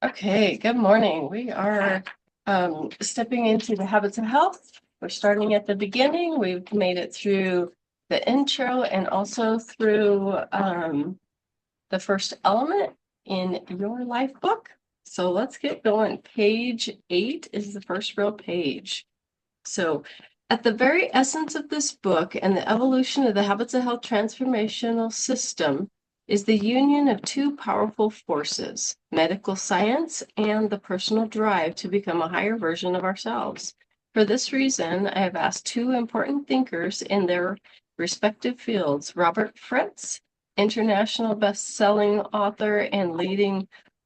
Okay, good morning. We are stepping into the habits of health. We're starting at the beginning. We've made it through the intro and also through the first element in Your Lifebook. So let's get going. Page 8 is the first real page. So at the very essence of this book and the evolution of the habits of health transformational system is the union of two powerful forces, medical science and the personal drive to become a higher version of ourselves. For this reason, I have asked two important thinkers in their respective fields, Robert Fritz, international best-selling author and leading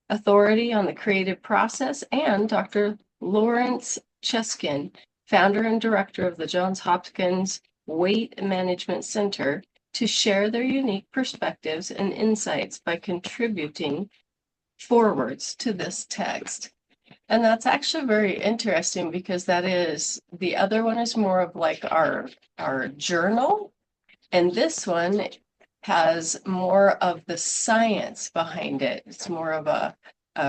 authority on the creative process, and Dr. Lawrence Cheskin, founder and director of the Johns Hopkins Weight Management Center, to share their unique perspectives and insights by contributing forewords to this text. And that's actually very interesting because that is, the other one is more of like our journal, and this one has more of the science behind it. It's more of a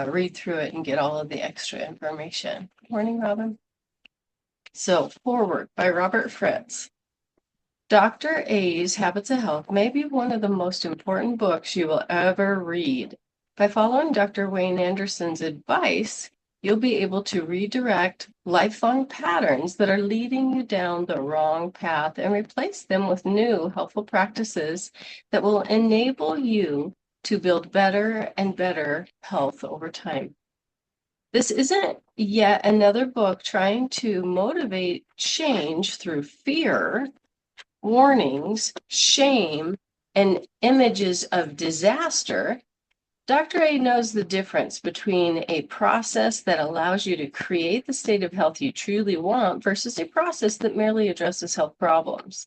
read through it and get all of the extra information. Morning, Robin. So, Forward by Robert Fritz. Dr. A's Habits of Health may be one of the most important books you will ever read. By following Dr. Wayne Anderson's advice, you'll be able to redirect lifelong patterns that are leading you down the wrong path and replace them with new helpful practices that will enable you to build better and better health over time. This isn't yet another book trying to motivate change through fear, warnings, shame, and images of disaster. Dr. A knows the difference between a process that allows you to create the state of health you truly want versus a process that merely addresses health problems.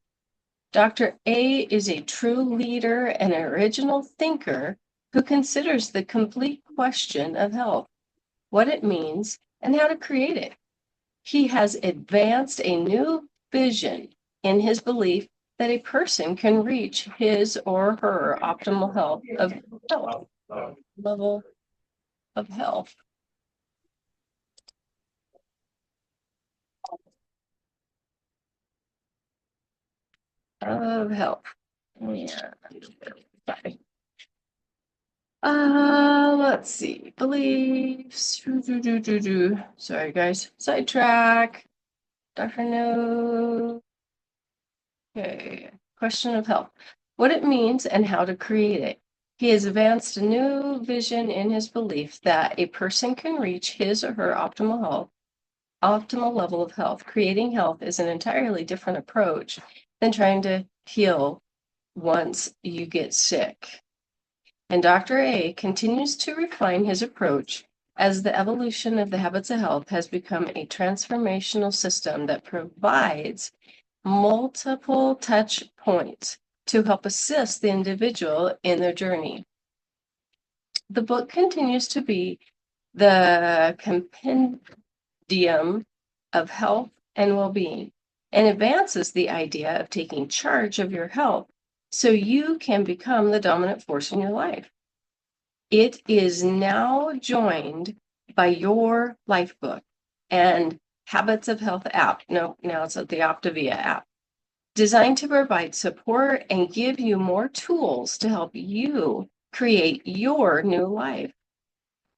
Dr. A is a true leader and an original thinker who considers the complete question of health, what it means, and how to create it. He has advanced a new vision in his belief that a person can reach his or her optimal level of health. Of health. Yeah. Sorry. Let's see. Beliefs. Sorry, guys. Sidetrack. Dr. No. Okay. Question of health. What it means and how to create it. He has advanced a new vision in his belief that a person can reach his or her optimal level of health. Creating health is an entirely different approach than trying to heal once you get sick. And Dr. A continues to refine his approach as the evolution of the habits of health has become a transformational system that provides multiple touch points to help assist the individual in their journey. The book continues to be the compendium of health and well-being and advances the idea of taking charge of your health so you can become the dominant force in your life. It is now joined by Your Lifebook and Habits of Health app. No, now it's the Optavia app, designed to provide support and give you more tools to help you create your new life.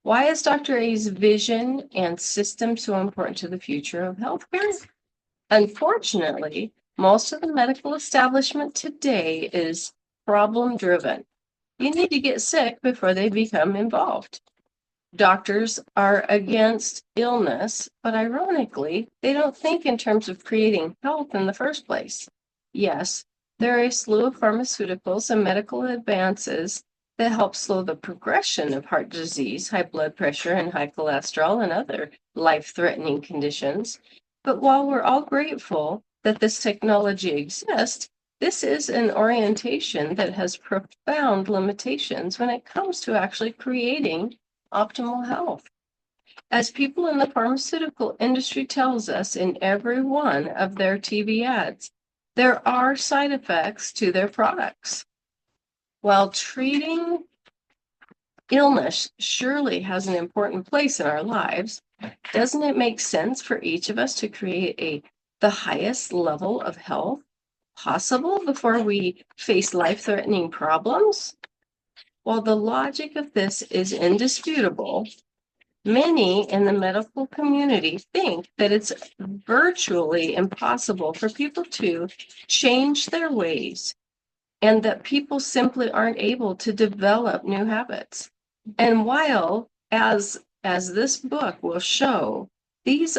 Why is Dr. A's vision and system so important to the future of healthcare? Unfortunately, most of the medical establishment today is problem-driven. You need to get sick before they become involved. Doctors are against illness, but ironically, they don't think in terms of creating health in the first place. Yes, there are a slew of pharmaceuticals and medical advances that help slow the progression of heart disease, high blood pressure, and high cholesterol and other life-threatening conditions. But while we're all grateful that this technology exists, this is an orientation that has profound limitations when it comes to actually creating optimal health. As people in the pharmaceutical industry tells us in every one of their TV ads, there are side effects to their products. While treating Illness surely has an important place in our lives. Doesn't it make sense for each of us to create the highest level of health possible before we face life-threatening problems? While the logic of this is indisputable, many in the medical community think that it's virtually impossible for people to change their ways and that people simply aren't able to develop new habits. And while, as this book will show, these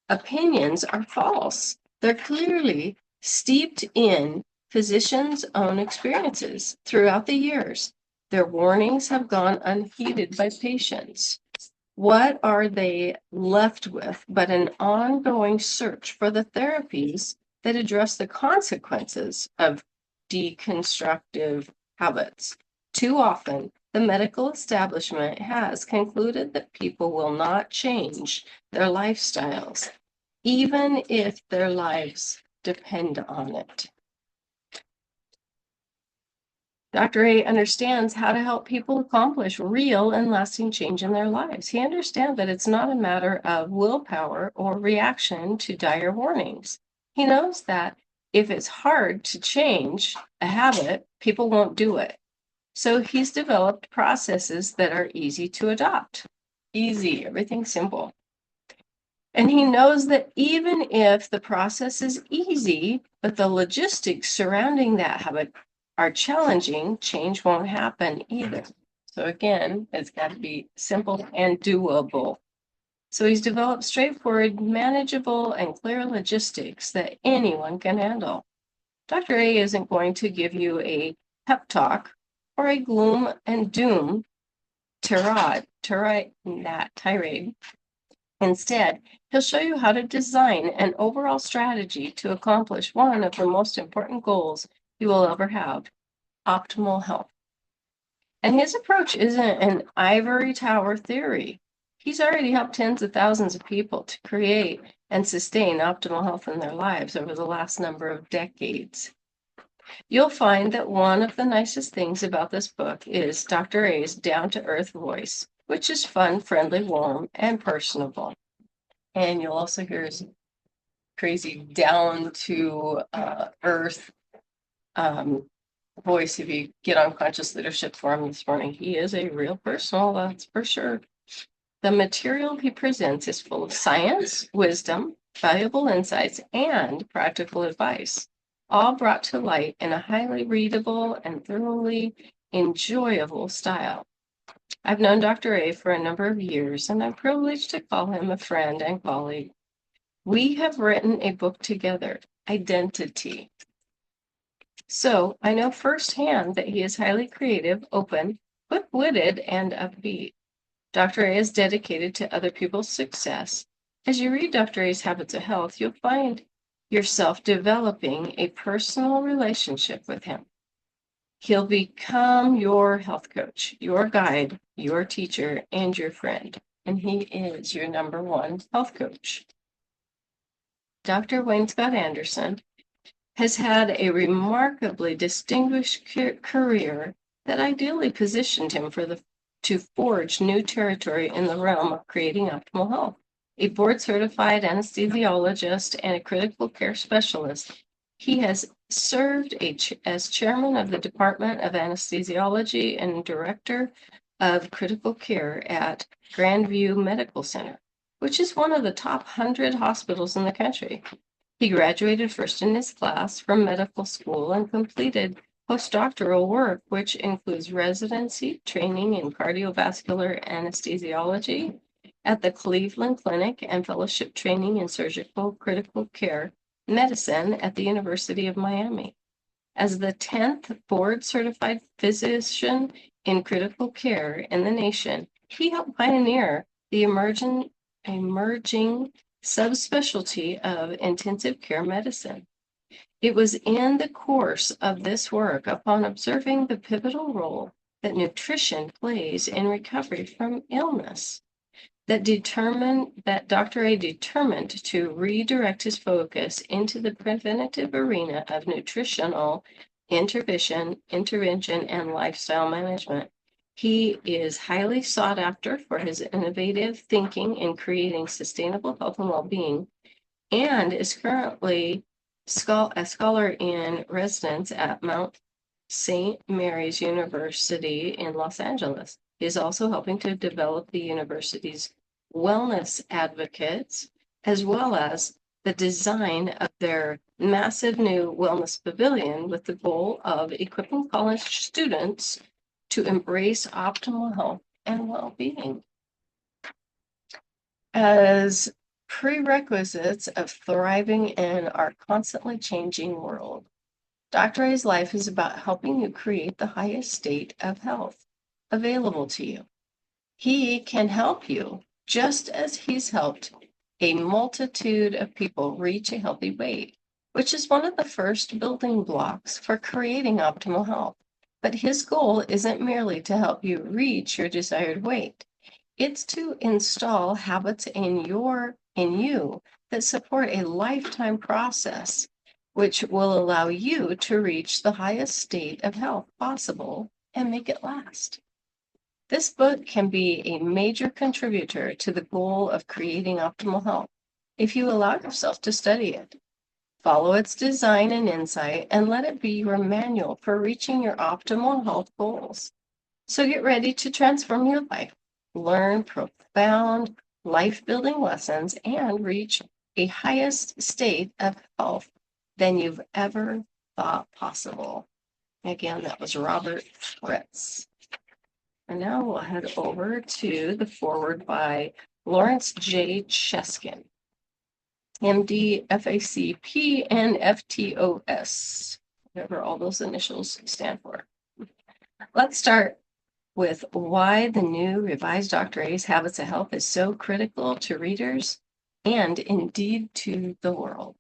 opinions are false, they're clearly steeped in physicians' own experiences throughout the years. Their warnings have gone unheeded by patients. What are they left with but an ongoing search for the therapies that address the consequences of deconstructive habits? Too often, the medical establishment has concluded that people will not change their lifestyles, even if their lives depend on it. Dr. A understands how to help people accomplish real and lasting change in their lives. He understands that it's not a matter of willpower or reaction to dire warnings. He knows that if it's hard to change a habit, people won't do it. So he's developed processes that are easy to adopt. Easy, everything's simple. And he knows that even if the process is easy, but the logistics surrounding that habit are challenging, change won't happen either. So again, it's got to be simple and doable. So he's developed straightforward, manageable, and clear logistics that anyone can handle. Dr. A isn't going to give you a pep talk or a gloom and doom tirade. Instead, he'll show you how to design an overall strategy to accomplish one of the most important goals you will ever have: optimal health. And his approach isn't an ivory tower theory. He's already helped tens of thousands of people to create and sustain optimal health in their lives over the last number of decades. You'll find that one of the nicest things about this book is Dr. A's down-to-earth voice, which is fun, friendly, warm, and personable. And you'll also hear his crazy down-to-earth voice if you get on Conscious Leadership Forum this morning. He is a real person, that's for sure. The material he presents is full of science, wisdom, valuable insights, and practical advice, all brought to light in a highly readable and thoroughly enjoyable style. I've known Dr. A for a number of years, and I'm privileged to call him a friend and colleague. We have written a book together, Identity. So I know firsthand that he is highly creative, open, quick-witted, and upbeat. Dr. A is dedicated to other people's success. As you read Dr. A's Habits of Health, you'll find yourself developing a personal relationship with him. He'll become your health coach, your guide, your teacher, and your friend. And he is your number one health coach. Dr. Wayne Scott Anderson has had a remarkably distinguished career that ideally positioned him to forge new territory in the realm of creating optimal health. A board-certified anesthesiologist and a critical care specialist, he has served as chairman of the Department of Anesthesiology and director of critical care at Grandview Medical Center, which is one of the top 100 hospitals in the country. He graduated first in his class from medical school and completed postdoctoral work, which includes residency training in cardiovascular anesthesiology at the Cleveland Clinic and fellowship training in surgical critical care medicine at the University of Miami. As the 10th board-certified physician in critical care in the nation, he helped pioneer the emerging subspecialty of intensive care medicine. It was in the course of this work, upon observing the pivotal role that nutrition plays in recovery from illness, that Dr. A determined to redirect his focus into the preventative arena of nutritional intervention, and lifestyle management. He is highly sought after for his innovative thinking in creating sustainable health and well-being, and is currently a scholar in residence at Mount St. Mary's University in Los Angeles. He is also helping to develop the university's wellness advocates, as well as the design of their massive new wellness pavilion with the goal of equipping college students to embrace optimal health and well-being. As prerequisites of thriving in our constantly changing world, Dr. A's life is about helping you create the highest state of health available to you. He can help you just as he's helped a multitude of people reach a healthy weight, which is one of the first building blocks for creating optimal health. But his goal isn't merely to help you reach your desired weight. It's to install habits in you that support a lifetime process, which will allow you to reach the highest state of health possible and make it last. This book can be a major contributor to the goal of creating optimal health if you allow yourself to study it. Follow its design and insight, and let it be your manual for reaching your optimal health goals. So get ready to transform your life, learn profound life-building lessons, and reach a highest state of health than you've ever thought possible. Again, that was Robert Fritz. And now we'll head over to the foreword by Lawrence J. Cheskin, MD, FACP, and FTOS, whatever all those initials stand for. Let's start with why the new revised Dr. A's Habits of Health is so critical to readers and indeed to the world.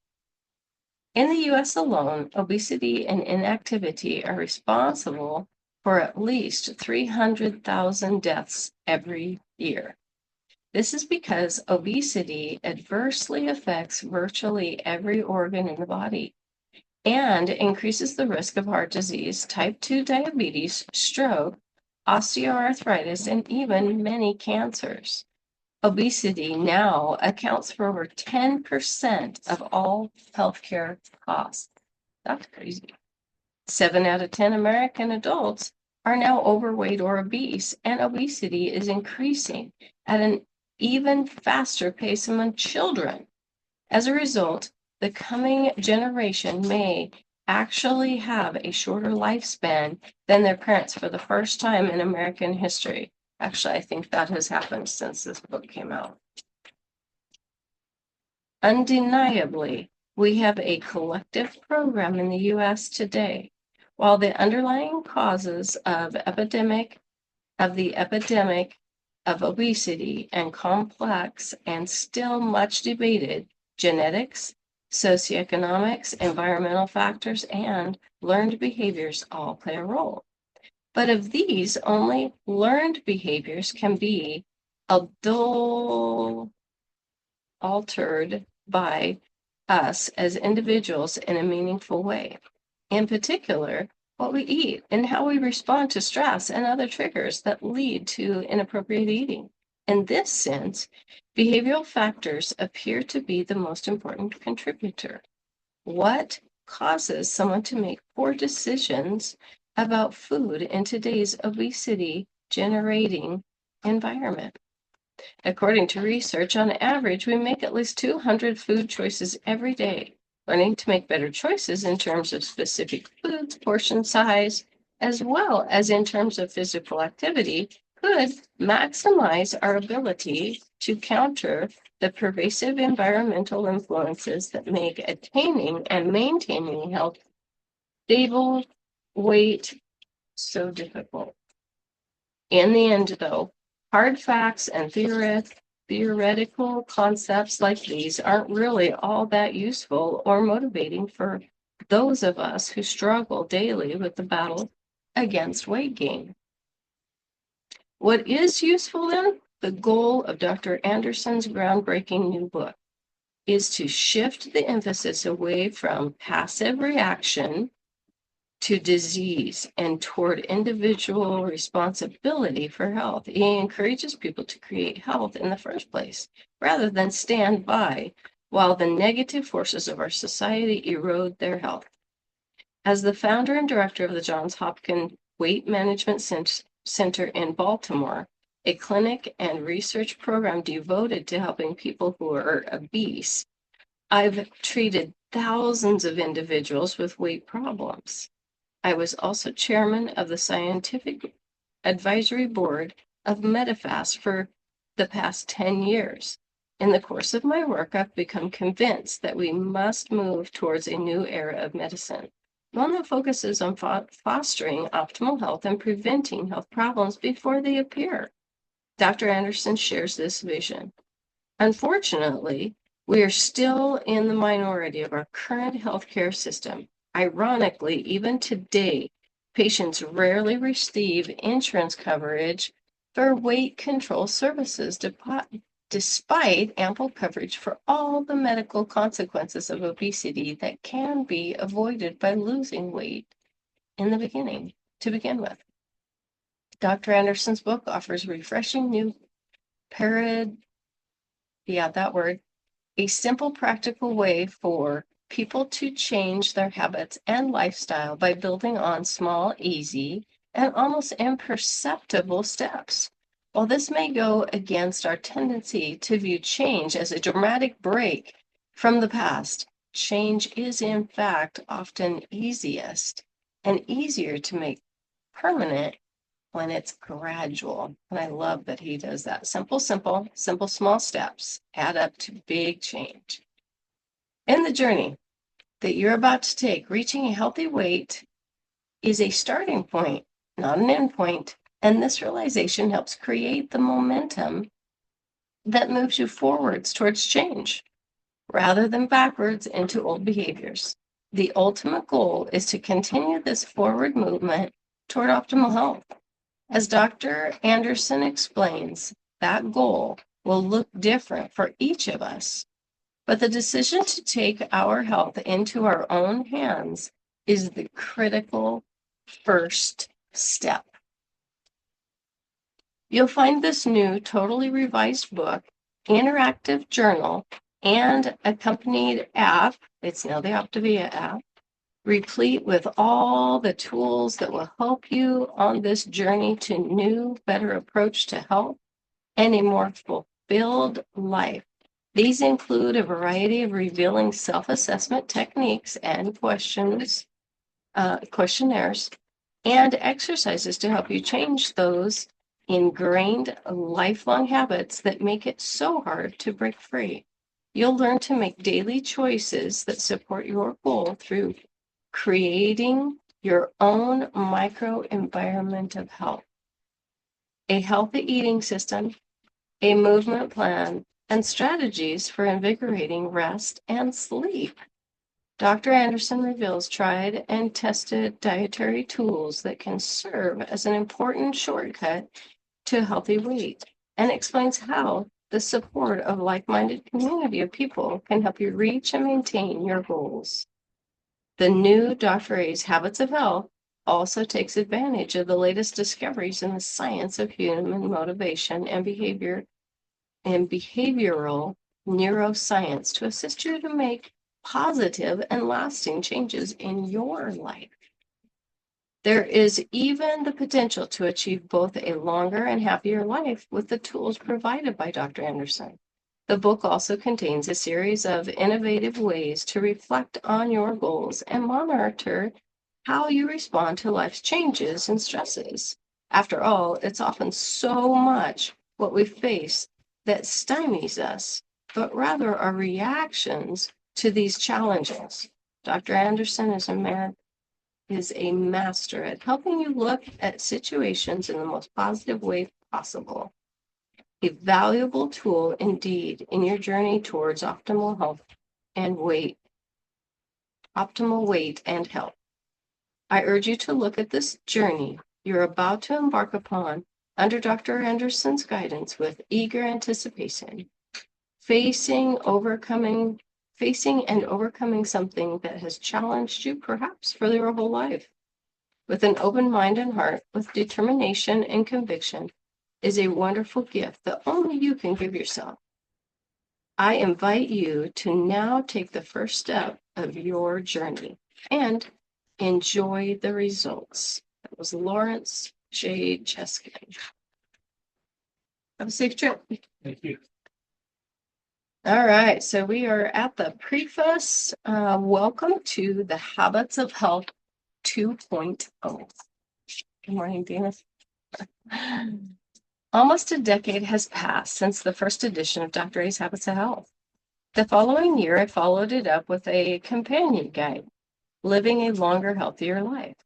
In the US alone, obesity and inactivity are responsible for at least 300,000 deaths every year. This is because obesity adversely affects virtually every organ in the body and increases the risk of heart disease, type 2 diabetes, stroke, osteoarthritis, and even many cancers. Obesity now accounts for over 10% of all healthcare costs. That's crazy. 7 out of 10 American adults are now overweight or obese, and obesity is increasing at an even faster pace among children. As a result, the coming generation may actually have a shorter lifespan than their parents for the first time in American history. Actually, I think that has happened since this book came out. Undeniably, we have a collective program in the US today. While the underlying causes of the epidemic of obesity and complex and still much debated genetics, socioeconomics, environmental factors, and learned behaviors all play a role. But of these, only learned behaviors can be altered by us as individuals in a meaningful way. In particular, what we eat and how we respond to stress and other triggers that lead to inappropriate eating. In this sense, behavioral factors appear to be the most important contributor. What causes someone to make poor decisions about food in today's obesity-generating environment? According to research, on average, we make at least 200 food choices every day. Learning to make better choices in terms of specific foods, portion size, as well as in terms of physical activity, could maximize our ability to counter the pervasive environmental influences that make attaining and maintaining health, stable weight so difficult. In the end, though, hard facts and theoretical concepts like these aren't really all that useful or motivating for those of us who struggle daily with the battle against weight gain. What is useful then? The goal of Dr. Anderson's groundbreaking new book is to shift the emphasis away from passive reaction to disease and toward individual responsibility for health. He encourages people to create health in the first place, rather than stand by while the negative forces of our society erode their health. As the founder and director of the Johns Hopkins Weight Management Center in Baltimore, a clinic and research program devoted to helping people who are obese, I've treated thousands of individuals with weight problems. I was also chairman of the Scientific Advisory Board of Medifast for the past 10 years. In the course of my work, I've become convinced that we must move towards a new era of medicine, one that focuses on fostering optimal health and preventing health problems before they appear. Dr. Anderson shares this vision. Unfortunately, we are still in the minority of our current healthcare system. Ironically, even today, patients rarely receive insurance coverage for weight control services, despite ample coverage for all the medical consequences of obesity that can be avoided by losing weight in the beginning, to begin with. Dr. Anderson's book offers refreshing new a simple, practical way for people to change their habits and lifestyle by building on small, easy, and almost imperceptible steps. While this may go against our tendency to view change as a dramatic break from the past, change is in fact often easiest and easier to make permanent when it's gradual. And I love that he does that. Simple, small steps add up to big change. In the journey that you're about to take, reaching a healthy weight is a starting point, not an end point. And this realization helps create the momentum that moves you forwards towards change rather than backwards into old behaviors. The ultimate goal is to continue this forward movement toward optimal health. As Dr. Anderson explains, that goal will look different for each of us, but the decision to take our health into our own hands is the critical first step. You'll find this new, totally revised book, interactive journal, and accompanied app, it's now the Optavia app, replete with all the tools that will help you on this journey to new, better approach to health and a more fulfilled life. These include a variety of revealing self-assessment techniques and questionnaires, and exercises to help you change those ingrained lifelong habits that make it so hard to break free. You'll learn to make daily choices that support your goal through creating your own microenvironment of health, a healthy eating system, a movement plan, and strategies for invigorating rest and sleep. Dr. Anderson reveals tried and tested dietary tools that can serve as an important shortcut to a healthy weight, and explains how the support of a like-minded community of people can help you reach and maintain your goals. The new Dr. A's Habits of Health also takes advantage of the latest discoveries in the science of human motivation and behavioral neuroscience to assist you to make positive and lasting changes in your life. There is even the potential to achieve both a longer and happier life with the tools provided by Dr. Anderson. The book also contains a series of innovative ways to reflect on your goals and monitor how you respond to life's changes and stresses. After all, it's often so much what we face that stymies us, but rather our reactions to these challenges. Dr. Anderson is a master at helping you look at situations in the most positive way possible. A valuable tool indeed in your journey towards optimal weight and health. I urge you to look at this journey you're about to embark upon under Dr. Anderson's guidance with eager anticipation, facing and overcoming something that has challenged you perhaps for your whole life. with an open mind and heart, with determination and conviction, is a wonderful gift that only you can give yourself. I invite you to now take the first step of your journey and enjoy the results. That was Lawrence J. Cheskin. Have a safe trip. Thank you. All right, so we are at the preface. Welcome to the Habits of Health 2.0. Good morning, Dina. Almost a decade has passed since the first edition of Dr. A's Habits of Health. The following year, I followed it up with a companion guide, Living a Longer, Healthier Life.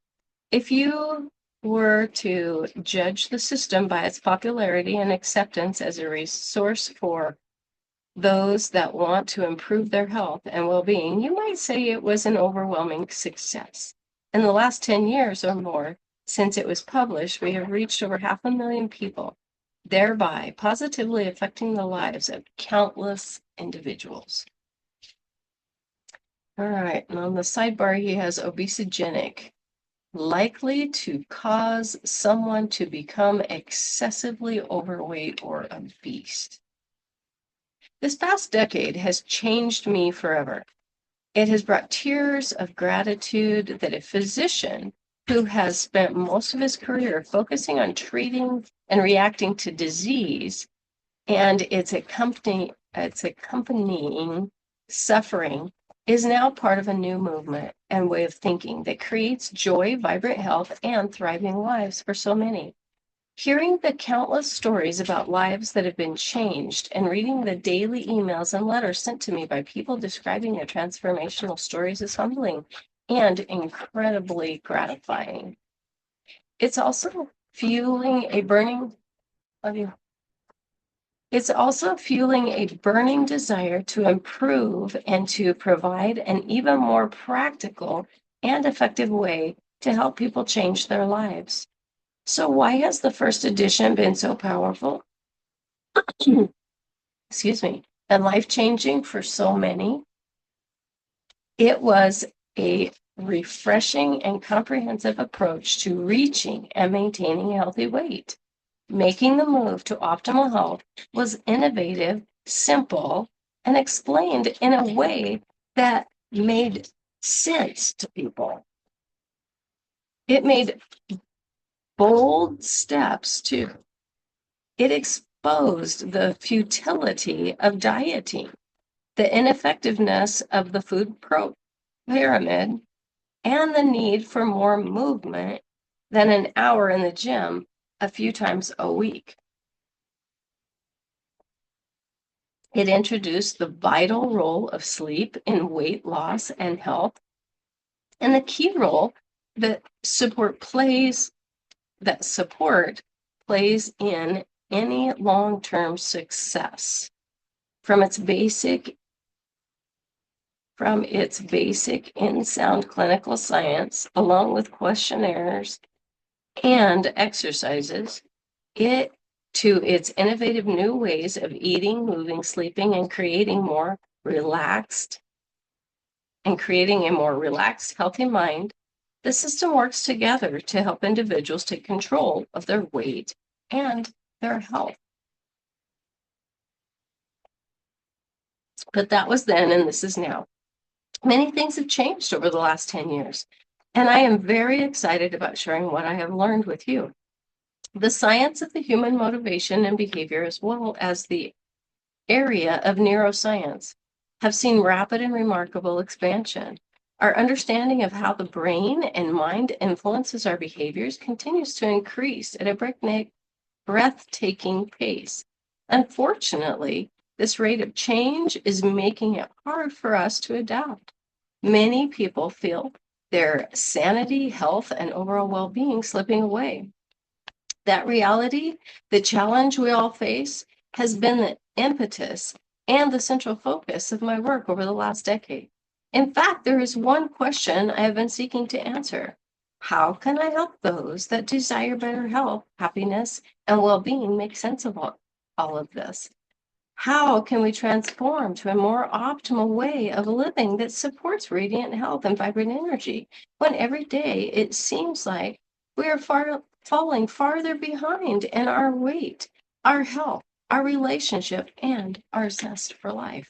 If you were to judge the system by its popularity and acceptance as a resource for those that want to improve their health and well-being, you might say it was an overwhelming success. In the last 10 years or more since it was published, we have reached over 500,000 people, thereby positively affecting the lives of countless individuals. All right, and on the sidebar, he has obesogenic, likely to cause someone to become excessively overweight or obese. This past decade has changed me forever. It has brought tears of gratitude that a physician who has spent most of his career focusing on treating and reacting to disease and its accompanying suffering is now part of a new movement and way of thinking that creates joy, vibrant health, and thriving lives for so many. Hearing the countless stories about lives that have been changed and reading the daily emails and letters sent to me by people describing their transformational stories is humbling and incredibly gratifying. It's also fueling a burning desire to improve and to provide an even more practical and effective way to help people change their lives. So why has the first edition been so powerful? Excuse me, and life-changing for so many? It was a refreshing and comprehensive approach to reaching and maintaining a healthy weight. Making the move to optimal health was innovative, simple, and explained in a way that made sense to people. It made bold steps too. It exposed the futility of dieting, the ineffectiveness of the food pyramid, and the need for more movement than an hour in the gym a few times a week. It introduced the vital role of sleep in weight loss and health, and the key role that support plays in any long-term success. From its basic in sound clinical science, along with questionnaires and exercises, to its innovative new ways of eating, moving, sleeping, and creating a more relaxed, healthy mind, the system works together to help individuals take control of their weight and their health. But that was then, and this is now. Many things have changed over the last 10 years, and I am very excited about sharing what I have learned with you. The science of the human motivation and behavior, as well as the area of neuroscience, have seen rapid and remarkable expansion. Our understanding of how the brain and mind influences our behaviors continues to increase at a breathtaking pace. Unfortunately, this rate of change is making it hard for us to adapt. Many people feel their sanity, health, and overall well-being slipping away. That reality, the challenge we all face, has been the impetus and the central focus of my work over the last decade. In fact, there is one question I have been seeking to answer. How can I help those that desire better health, happiness, and well-being make sense of all of this? How can we transform to a more optimal way of living that supports radiant health and vibrant energy when every day it seems like we are falling farther behind in our weight, our health, our relationship, and our zest for life?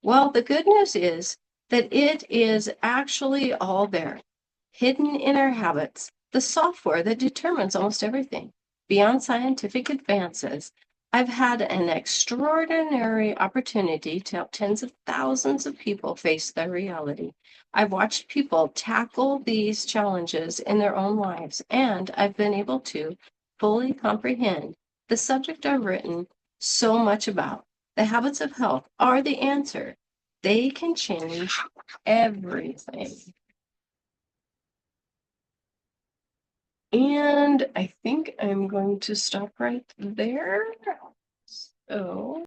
Well, the good news is that it is actually all there, hidden in our habits, the software that determines almost everything. Beyond scientific advances, I've had an extraordinary opportunity to help tens of thousands of people face their reality. I've watched people tackle these challenges in their own lives, and I've been able to fully comprehend the subject I've written so much about. The habits of health are the answer. They can change everything. And I think I'm going to stop right there. So